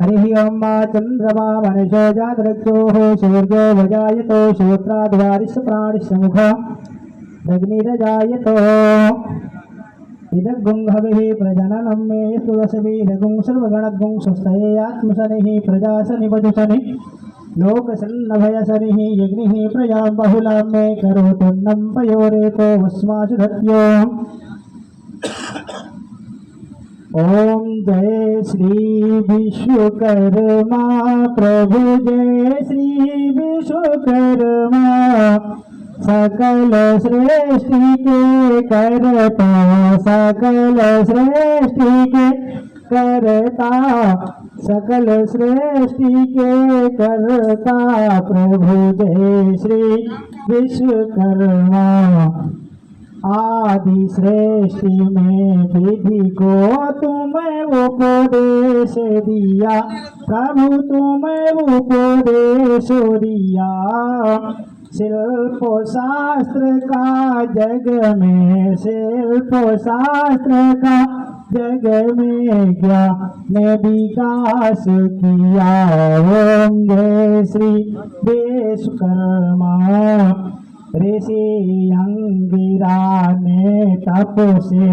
हरिः ओं चन्द्रमा मनुषो जातरक्षोः सूर्यो भजायतो श्रोत्राद्वारिश्च प्राणिश्च मुखमग्निरजायतो इदग्गुं हविः प्रजननं मे सुदशवीरगुं सर्वगणगुं स्वस्तये आत्मशनिः प्रजाशनिपजुशनिः लोकसन्नभयशनिः यज्ञिः प्रजां बहुलां मे करोतुन्नं पयोरेतो वस्मासु धत्यो। ओम जय श्री विश्वकर्मा प्रभु जय श्री विश्वकर्मा सकल सृष्टि के करता सकल सृष्टि के करता सकल सृष्टि के करता प्रभु जय श्री विश्वकर्मा आदि सृष्टि में विधि को तुम्हें उपदेश दिया प्रभु तुम्हें उपदेश दिया शिल्प शास्त्र का जग में शिल्प शास्त्र का जग में ज्ञान विकास किया। ओम जय श्री विश्वकर्मा ऋषि अंगिरा ने तप से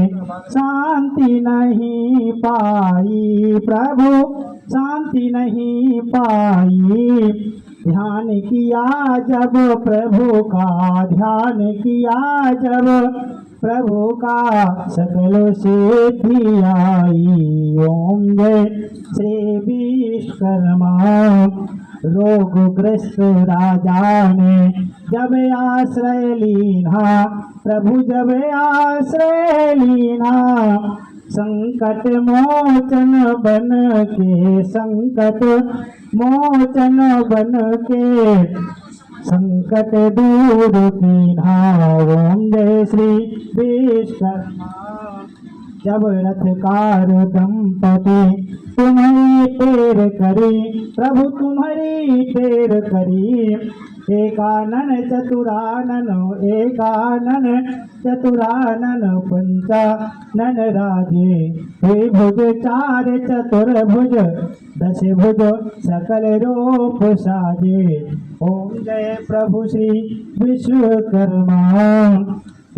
शांति नहीं पाई प्रभु शांति नहीं पाई ध्यान किया जब प्रभु का ध्यान किया जब प्रभु का सकल सिद्धि आई। ओम जय श्री विश्वकर्मा रोगग्रस्त राजा ने जब आश्रय लीना प्रभु जब आश्रय लीना संकट मोचन बन के संकट मोचन बन के संकट दूर कीन्हा। ओम जय श्री विश्वकर्मा जब रथकार दंपति तुम्हारी टेर करी प्रभु तुम्हारी टेर करी एकानन चतुरानन एकानन चतुरानन पंचानन राजे भुज चार चतुर्भुज दश भुज सकल रूप साजे। ओम जय प्रभु श्री विश्वकर्मा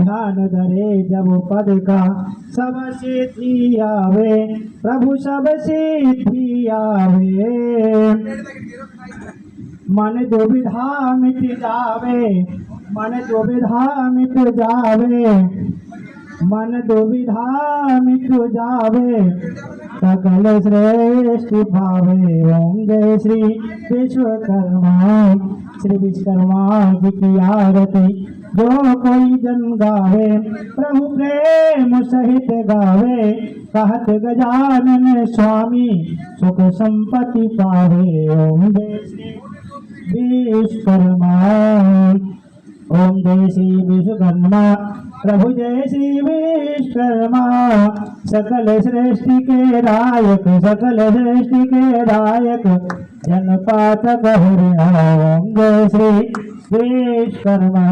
ध्यान धरे जब पद का सब सिद्धि आवे प्रभु सब सिद्धि आवे मन दुविधा मिट जावे मन दुविधा मिट जावे मन दुविधा मिट जावे सकल श्रेष्ठ भावे। ओम जय श्री विश्वकर्मा श्री विश्वकर्मा जी की आरती जो कोई जन गावे प्रभु प्रेम सहित गावे कहत गजानन स्वामी सुख संपत्ति पावे। ओम जय श्री विश्वकर्मा ओम जय श्री विश्वकर्मा प्रभु जय श्री विश्वकर्मा सकल सृष्टि के रायक सकल सृष्टि के रायक जनपातक हरि ओम जय श्री विश्वकर्मा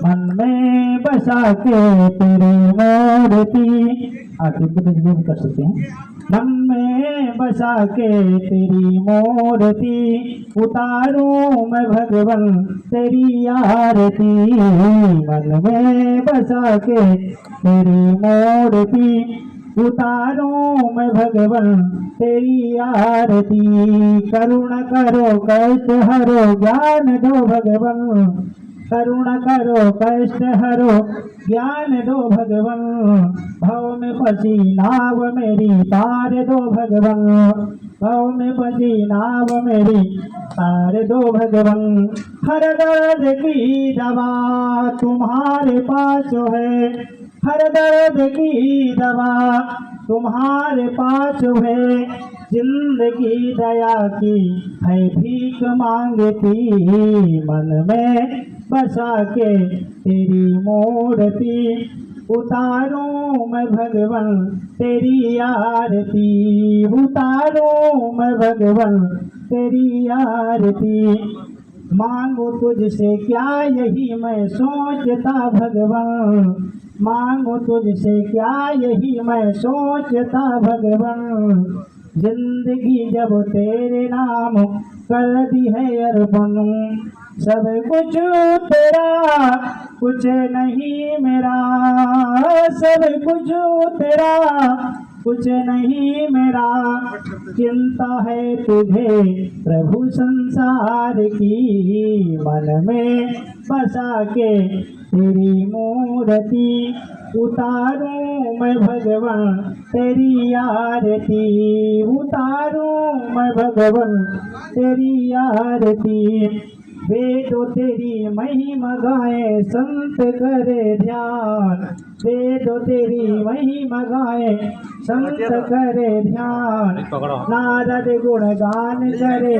मन में बसा के तेरी मूर्ति आखिर कर सकते हैं मन में बसा के तेरी मूर्ति उतारूं मैं भगवन तेरी आरती मन में बसा के तेरी मूर्ति उतारूं मैं भगवन तेरी आरती करुणा करो कष्ट हरो ज्ञान दो भगवन करुणा करो कष्ट हरो ज्ञान दो भगवन भव में फंसी नाव मेरी तार दो भगवन भव में फंसी नाव मेरी तार दो भगवन हर दर्द की दवा तुम्हारे पास है हर दर्द की दवा तुम्हारे पास है जिंदगी दया की है भीख मांगती मन में बसा के तेरी मूर्ति उतारूं मैं भगवन तेरी आरती उतारूं मैं भगवन तेरी आरती मांगू तुझसे क्या यही मैं सोचता भगवन मांगू तुझसे क्या यही मैं सोचता भगवन जिंदगी जब तेरे नाम कर दी है अर्पण, सब कुछ तेरा कुछ नहीं मेरा, सब कुछ तेरा कुछ नहीं मेरा, चिंता है तुझे प्रभु संसार की, मन में बसा के तेरी मूर्ति उतारूं मैं भगवान तेरी आरती, उतारूं मैं भगवान तेरी आरती। वेदो तेरी महिमा गाए संत करे ध्यान, वेदो तेरी महिमा गाए संत करे ध्यान, नारद गुण गान करे